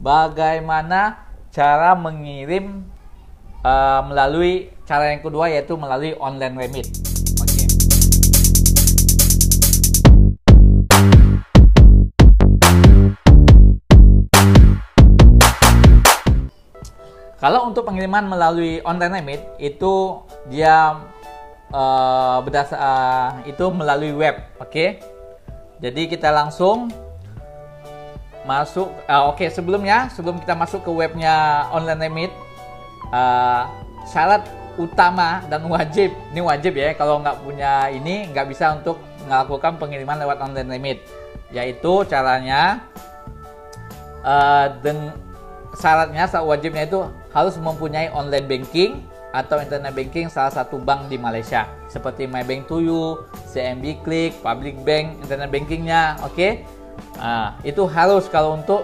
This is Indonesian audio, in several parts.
bagaimana cara mengirim melalui cara yang kedua, yaitu melalui online remit. Oke. Kalau untuk pengiriman melalui online remit itu dia itu melalui web. Oke. Jadi kita langsung masuk. Sebelum kita masuk ke webnya online remit, syarat utama dan wajib, ini wajib ya, kalau nggak punya ini nggak bisa untuk melakukan pengiriman lewat online remit, yaitu caranya syarat wajibnya itu harus mempunyai online banking atau internet banking salah satu bank di Malaysia seperti MyBank to You, CMB Klik, Public Bank, internet bankingnya. Oke. Itu harus kalau untuk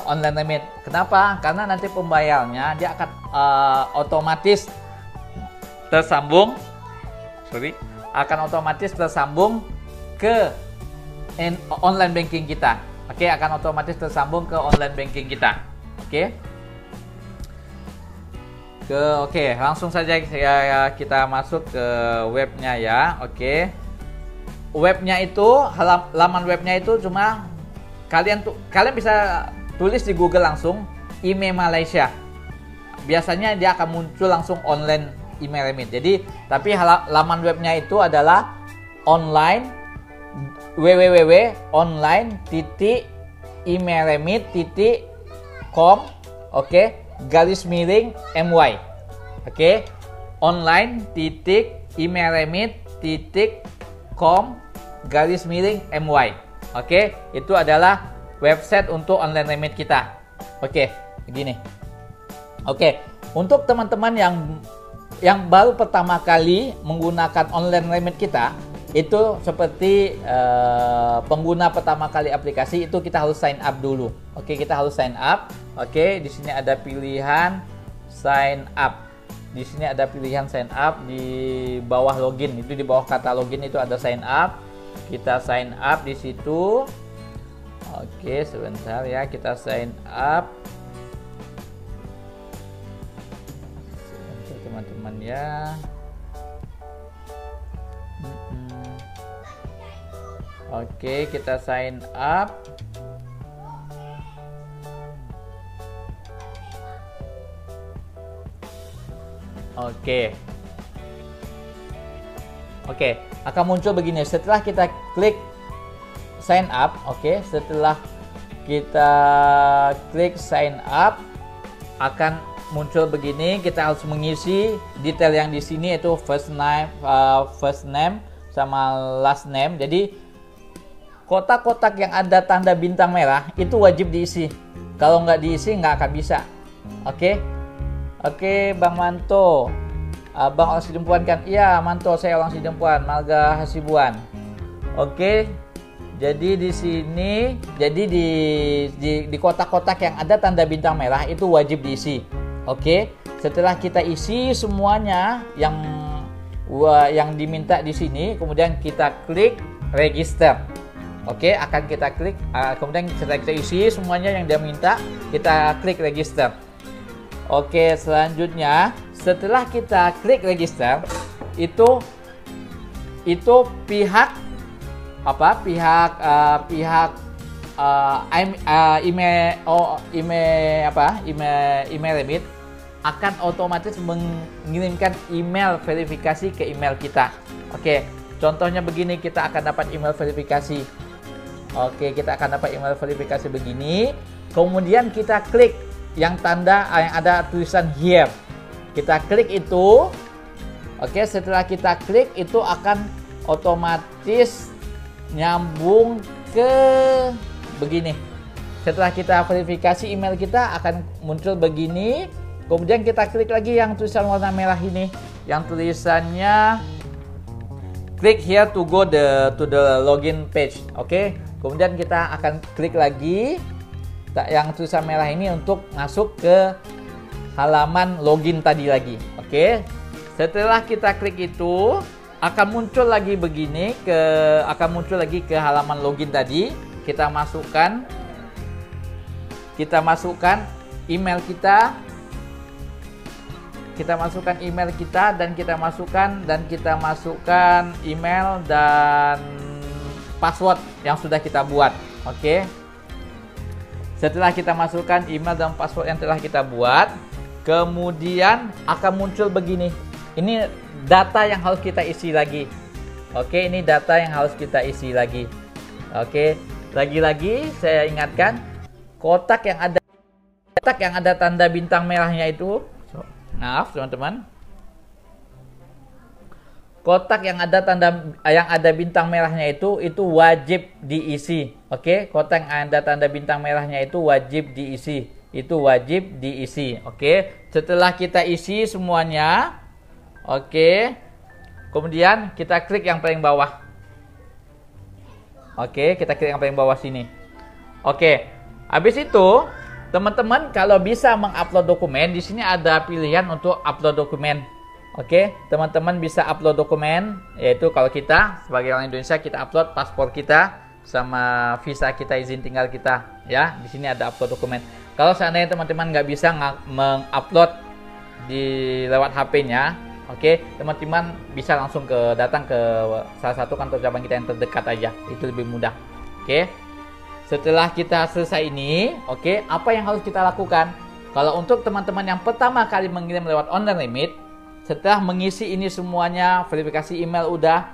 online remit. Kenapa? Karena nanti pembayarnya dia akan otomatis tersambung ke online banking kita. Oke, akan otomatis tersambung ke online banking kita. Oke, langsung saja kita masuk ke webnya ya. Oke. Webnya itu, laman webnya itu cuma kalian bisa tulis di Google langsung email Malaysia. Biasanya dia akan muncul langsung online email remit. Jadi, tapi laman webnya itu adalah online www.online.emailremit.com. Oke. /my. Oke. online.emailremit.com /my. Oke, itu adalah website untuk online remit kita. Oke, begini. Oke, untuk teman-teman yang baru pertama kali menggunakan online remit kita, itu seperti pengguna pertama kali aplikasi, itu kita harus sign up dulu. Oke, kita harus sign up. Oke, di sini ada pilihan sign up. Di sini ada pilihan sign up di bawah login. Itu di bawah kata login itu ada sign up. Kita sign up di situ. Oke, sebentar ya, kita sign up. Sebentar teman-teman ya. Oke, kita sign up. Oke, akan muncul begini setelah kita klik sign up. Oke, setelah kita klik sign up akan muncul begini. Kita harus mengisi detail yang di sini, yaitu first name sama last name. Jadi kotak-kotak yang ada tanda bintang merah itu wajib diisi. Kalau nggak diisi nggak akan bisa. Oke, Bang Manto, Abang orang Sidempuan kan? Iya, Manto, saya orang Sidempuan, Marga Hasibuan. Oke, jadi di sini, jadi di kotak-kotak yang ada tanda bintang merah itu wajib diisi. Oke, setelah kita isi semuanya yang diminta di sini, kemudian kita klik register. Oke, akan kita klik, kemudian setelah kita isi semuanya yang dia minta, kita klik register. Oke, selanjutnya setelah kita klik register, itu pihak email remit akan otomatis mengirimkan email verifikasi ke email kita. Oke, contohnya begini, kita akan dapat email verifikasi. Oke, kita akan dapat email verifikasi begini. Kemudian kita klik yang tanda yang ada tulisan here. Kita klik itu. Oke, setelah kita klik itu akan otomatis nyambung ke begini. Setelah kita verifikasi email kita akan muncul begini. Kemudian kita klik lagi yang tulisan warna merah ini, yang tulisannya click here to go to the login page. Oke, kemudian kita akan klik lagi yang tulisan merah ini untuk masuk ke halaman login tadi lagi. Oke, setelah kita klik itu akan muncul lagi begini, halaman login tadi. Kita masukkan kita masukkan email kita. Kita masukkan email kita dan kita masukkan email dan password yang sudah kita buat. Oke. Setelah kita masukkan email dan password yang telah kita buat, kemudian akan muncul begini. Ini data yang harus kita isi lagi. Oke, ini data yang harus kita isi lagi. Oke, lagi-lagi saya ingatkan, kotak yang ada tanda bintang merahnya itu, maaf teman-teman, kotak yang ada bintang merahnya itu wajib diisi. Oke, kotak yang ada tanda bintang merahnya itu wajib diisi. Oke, setelah kita isi semuanya, oke, kemudian kita klik yang paling bawah. Oke, kita klik yang paling bawah sini. Oke, habis itu teman-teman kalau bisa mengupload dokumen, di sini ada pilihan untuk upload dokumen. Oke, teman-teman bisa upload dokumen, yaitu kalau kita sebagai orang Indonesia kita upload paspor kita sama visa kita, izin tinggal kita, ya. Di sini ada upload dokumen. Kalau seandainya teman-teman nggak bisa mengupload lewat HP-nya, oke, teman-teman bisa langsung datang ke salah satu kantor cabang kita yang terdekat aja, itu lebih mudah. Oke. Setelah kita selesai ini, oke, apa yang harus kita lakukan? Kalau untuk teman-teman yang pertama kali mengirim lewat online limit, setelah mengisi ini semuanya, verifikasi email udah,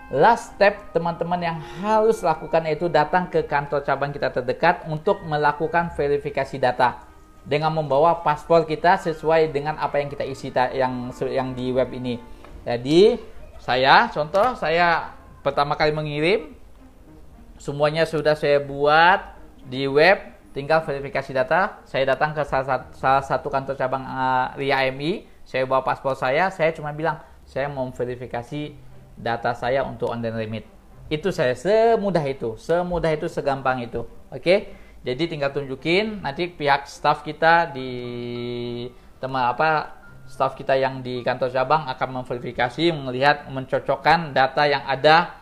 last step teman-teman yang harus lakukan yaitu datang ke kantor cabang kita terdekat untuk melakukan verifikasi data dengan membawa paspor kita sesuai dengan apa yang kita isi yang di web ini. Jadi saya pertama kali mengirim, semuanya sudah saya buat di web, tinggal verifikasi data. Saya datang ke salah satu kantor cabang RIA AMI, saya bawa paspor saya cuma bilang saya mau verifikasi data saya untuk online limit. Itu saya semudah itu, segampang itu. Oke, jadi tinggal tunjukin, nanti pihak staff kita staff kita yang di kantor cabang akan memverifikasi, melihat, mencocokkan data yang ada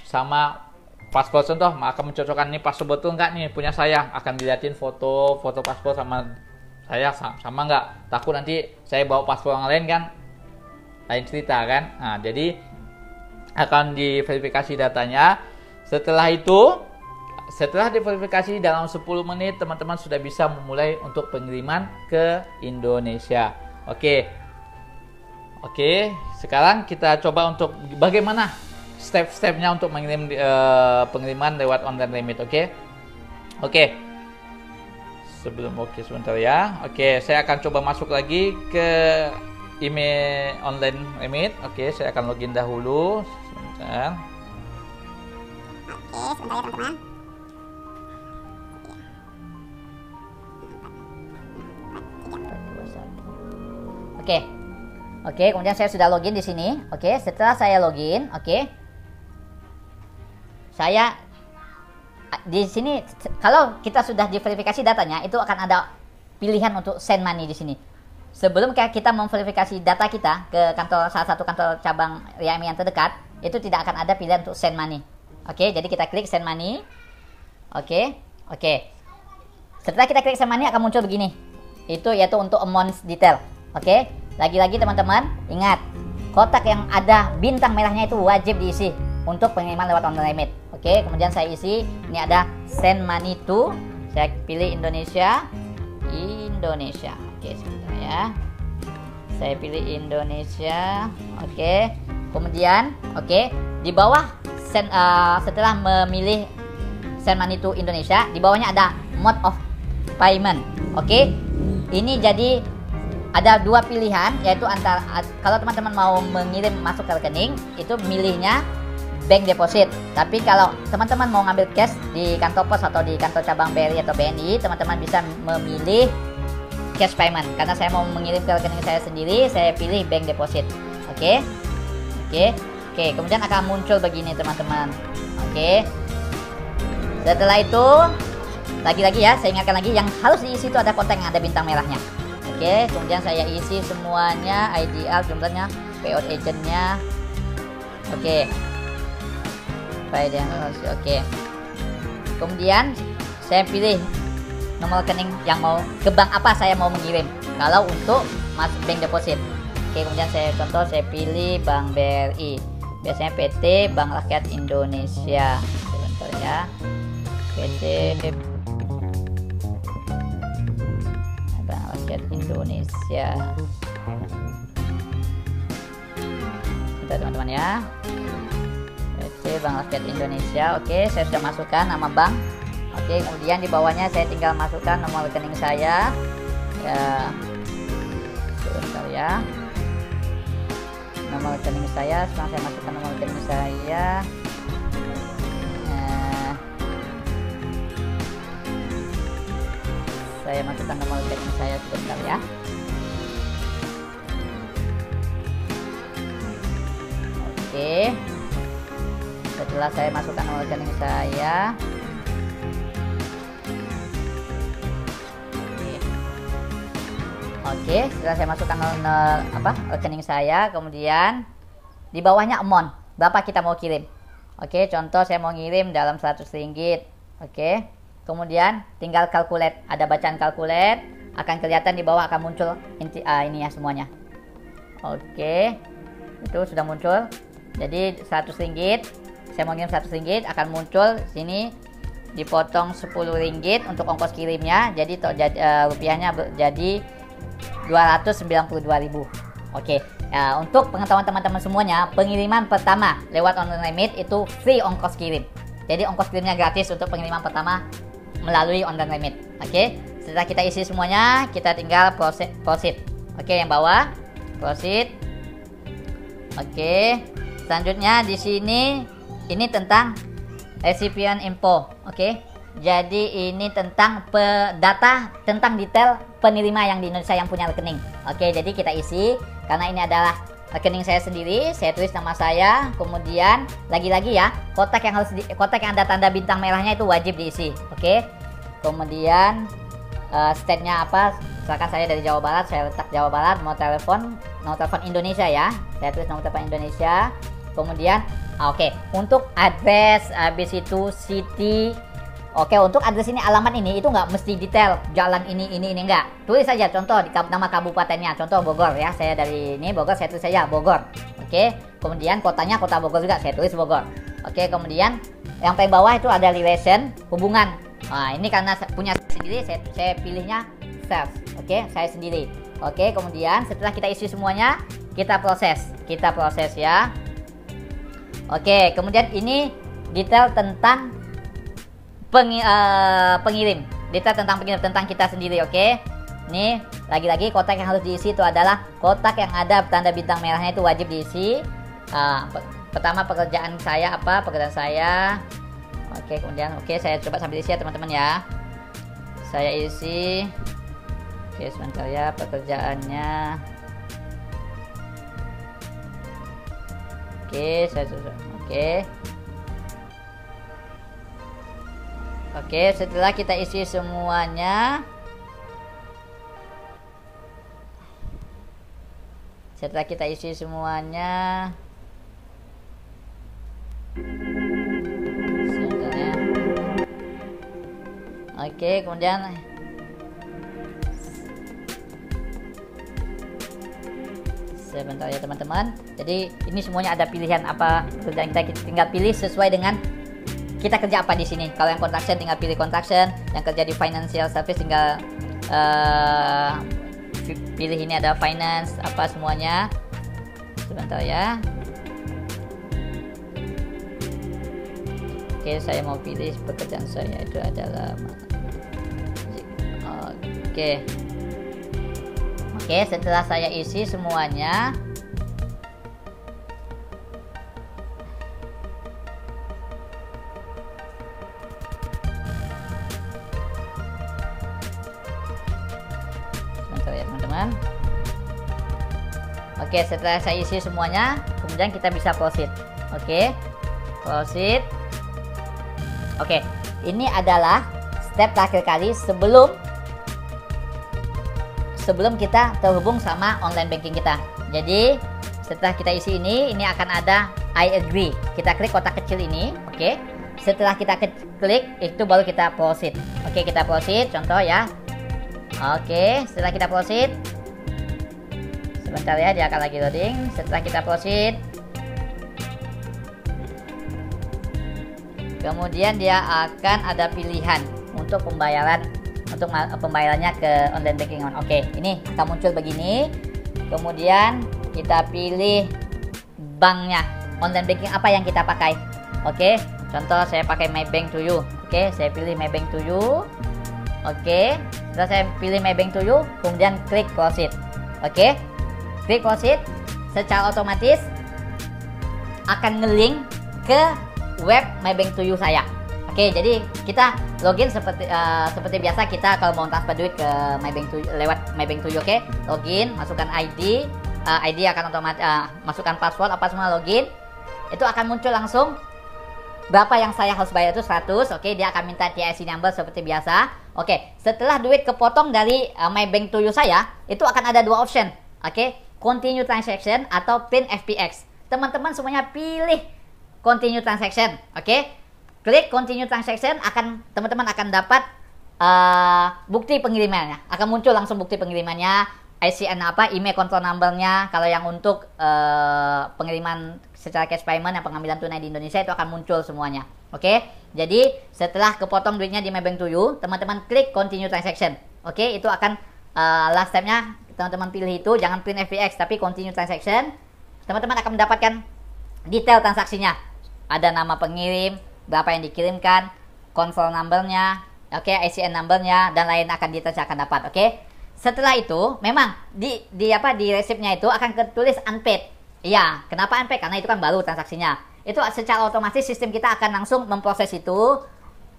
sama paspor. Contoh, akan mencocokkan ini paspor betul nggak nih punya saya, akan dilihatin foto paspor sama saya sama nggak, takut nanti saya bawa paspor yang lain kan lain cerita kan. Nah, jadi akan diverifikasi datanya. Setelah diverifikasi dalam 10 menit teman-teman sudah bisa memulai untuk pengiriman ke Indonesia. Oke, sekarang kita coba untuk bagaimana step-stepnya untuk mengirim pengiriman lewat online limit. Oke. Sebentar ya. Oke, saya akan coba masuk lagi ke email online limit. Oke, saya akan login dahulu. Sebentar. Oke, sebentar ya teman-teman. Oke, kemudian saya sudah login di sini. Oke, setelah saya login, saya di sini kalau kita sudah diverifikasi datanya, itu akan ada pilihan untuk send money di sini. Sebelum kita memverifikasi data kita ke salah satu kantor cabang RIA AMI yang terdekat, itu tidak akan ada pilihan untuk send money. Oke, jadi kita klik send money. Oke. Setelah kita klik send money akan muncul begini. Itu yaitu untuk amount detail. Oke. Lagi-lagi teman-teman, ingat, kotak yang ada bintang merahnya itu wajib diisi untuk pengiriman lewat online limit. Oke, kemudian saya isi, ini ada send money to, saya pilih Indonesia. Oke, sebentar ya. Saya pilih Indonesia. Oke. Kemudian, di bawah setelah memilih send money to Indonesia, di bawahnya ada mode of payment. Oke. Ini jadi ada dua pilihan, yaitu antara kalau teman-teman mau mengirim masuk ke rekening, itu milihnya bank deposit. Tapi kalau teman-teman mau ngambil cash di kantor pos atau di kantor cabang BRI atau BNI, teman-teman bisa memilih cash payment. Karena saya mau mengirim ke rekening saya sendiri, saya pilih bank deposit. Oke. Kemudian akan muncul begini teman-teman. Oke. Setelah itu, lagi-lagi ya, saya ingatkan lagi, yang harus diisi itu ada kontak yang ada bintang merahnya. Oke, kemudian saya isi semuanya, IDR jumlahnya, payout agentnya. Oke. Oke. Kemudian saya pilih nomor rekening yang mau ke bank apa saya mau mengirim kalau untuk masuk bank deposit. Oke, kemudian saya contoh, saya pilih Bank BRI, biasanya PT Bank Rakyat Indonesia. Sebentar ya, PT Bank Rakyat Indonesia. Bentar teman-teman ya, PT Bank Rakyat Indonesia. Oke, saya sudah masukkan nama bank. Oke, kemudian di bawahnya saya tinggal masukkan nomor rekening saya ya. Sebentar ya, nomor rekening saya. Setelah saya masukkan nomor rekening saya, saya masukkan nomor rekening saya sebentar ya. Oke, setelah saya masukkan nomor rekening saya, oke, setelah saya masukkan rekening saya, kemudian di bawahnya amount, berapa kita mau kirim. Oke, contoh saya mau ngirim dalam 100 ringgit. Oke, kemudian tinggal calculate, ada bacaan calculate, akan kelihatan di bawah, akan muncul ini ya semuanya. Oke, itu sudah muncul. Jadi 100 ringgit, saya mau ngirim 100 ringgit, akan muncul sini dipotong 10 ringgit untuk ongkos kirimnya. Jadi rupiahnya jadi 292.000. Oke, untuk pengetahuan teman-teman semuanya, pengiriman pertama lewat online remit itu free ongkos kirim. Jadi ongkos kirimnya gratis untuk pengiriman pertama melalui online remit. Oke, setelah kita isi semuanya, kita tinggal proceed. Oke, yang bawah proceed. Oke, selanjutnya di sini ini tentang recipient info. Oke, jadi ini tentang data tentang detail penerima yang di Indonesia yang punya rekening. Oke, jadi kita isi, karena ini adalah rekening saya sendiri, saya tulis nama saya. Kemudian lagi-lagi ya, kotak yang ada tanda bintang merahnya itu wajib diisi. Oke, kemudian state-nya apa, misalkan saya dari Jawa Barat, saya letak Jawa Barat. Mau telepon Indonesia ya, saya tulis nomor telepon Indonesia. Kemudian oke, untuk address, habis itu city. Oke, untuk address ini, alamat ini itu nggak mesti detail jalan ini enggak. Tulis saja contoh di nama kabupatennya, contoh Bogor ya. Saya dari ini Bogor, saya tulis saja Bogor. Oke, kemudian kotanya kota Bogor juga, saya tulis Bogor. Oke, kemudian yang paling bawah itu ada relation, hubungan. Nah, ini karena punya sendiri, saya pilihnya self. Oke, saya sendiri. Oke, kemudian setelah kita isi semuanya, kita proses ya. Oke, kemudian ini detail tentang pengirim, detail tentang pengirim, tentang kita sendiri. Oke, ini lagi-lagi kotak yang harus diisi itu adalah kotak yang ada tanda bintang merahnya, itu wajib diisi. Pertama pekerjaan saya apa, pekerjaan saya. Oke, kemudian saya coba sambil isi ya teman-teman ya, saya isi. Oke, sebentar ya, pekerjaannya. Oke, saya coba. Oke, setelah kita isi semuanya, sebenarnya. Oke, kemudian sebentar ya teman-teman. Jadi ini semuanya ada pilihan apa kerjaan kita tinggal pilih sesuai dengan kita kerja apa di sini. Kalau yang construction tinggal pilih construction, yang kerja di financial service tinggal pilih ini ada finance apa semuanya. Sebentar ya. Oke, saya mau pilih pekerjaan saya itu adalah Oke, setelah saya isi semuanya, sebentar ya teman-teman. Oke, setelah saya isi semuanya, kemudian kita bisa proceed. Oke, proceed. Oke, ini adalah step terakhir kali sebelum kita terhubung sama online banking kita. Jadi setelah kita isi ini akan ada I agree. Kita klik kotak kecil ini. Oke, setelah kita klik itu baru kita proceed. Oke, kita proceed contoh ya. Oke, setelah kita proceed, sebentar ya, dia akan lagi loading. Setelah kita proceed, kemudian dia akan ada pilihan untuk pembayaran, untuk pembayarannya ke online banking. Oke, ini akan muncul begini. Kemudian kita pilih banknya, online banking apa yang kita pakai. Oke, contoh saya pakai Maybank to You. Oke, saya pilih Maybank to You. Oke, setelah saya pilih Maybank to You, kemudian klik proceed. Oke, klik proceed, secara otomatis akan nge-link ke web Maybank to You saya. Oke, jadi kita login seperti biasa kita kalau mau transfer duit ke Maybank to You, lewat Maybank to You. Oke, login, masukkan ID, ID akan otomatis masukkan password apa semua, login. Itu akan muncul langsung berapa yang saya harus bayar itu 100. Oke, dia akan minta TIC number seperti biasa. Oke, setelah duit kepotong dari Maybank to You saya, itu akan ada dua option. Oke, continue transaction atau PIN FPX. Teman-teman semuanya pilih continue transaction. Oke, klik continue transaction, teman-teman akan dapat bukti pengirimannya. Akan muncul langsung bukti pengirimannya, ICN email control number-nya. Kalau yang untuk pengiriman secara cash payment yang pengambilan tunai di Indonesia itu akan muncul semuanya. Oke, jadi setelah kepotong duitnya di Maybank to You, teman-teman klik continue transaction. Oke, itu akan last step-nya teman-teman pilih itu, jangan PIN FPX tapi continue transaction. Teman-teman akan mendapatkan detail transaksinya. Ada nama pengirim, berapa yang dikirimkan, control number-nya, oke, ICN number-nya, dan lain akan dapat. Oke, setelah itu memang di resipnya itu akan tertulis unpaid. Iya, kenapa unpaid? Karena itu kan baru transaksinya. Itu secara otomatis sistem kita akan langsung memproses itu.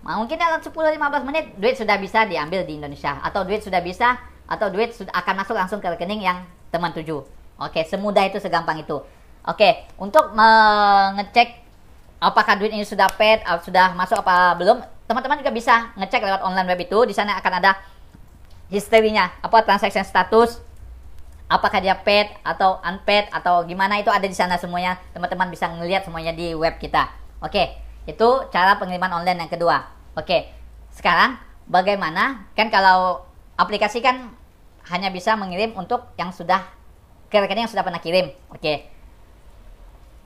Mungkin dalam 10-15 menit duit sudah bisa diambil di Indonesia, atau duit sudah akan masuk langsung ke rekening yang teman tuju. Oke, semudah itu, segampang itu. Oke, untuk mengecek apakah duit ini sudah paid, sudah masuk apa belum, teman-teman juga bisa ngecek lewat online web itu. Di sana akan ada historinya, transaction status, apakah dia paid atau unpaid atau gimana, itu ada di sana semuanya. Teman-teman bisa ngelihat semuanya di web kita. Oke, itu cara pengiriman online yang kedua. Oke, sekarang bagaimana? Kan kalau aplikasi kan hanya bisa mengirim untuk yang sudah ke rekening yang sudah pernah kirim. Oke.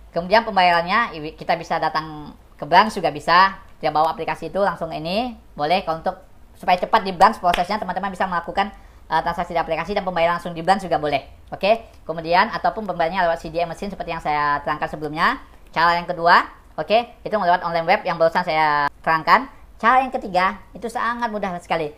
Kemudian pembayarannya kita bisa datang ke bank juga bisa. Kita bawa aplikasi itu langsung ini. Boleh kalau untuk supaya cepat di branch prosesnya, teman-teman bisa melakukan transaksi di aplikasi dan pembayaran langsung di branch juga boleh. Oke. Kemudian ataupun pembayarannya lewat CDM mesin seperti yang saya terangkan sebelumnya. Cara yang kedua, oke, itu lewat online web yang barusan saya terangkan. Cara yang ketiga itu sangat mudah sekali.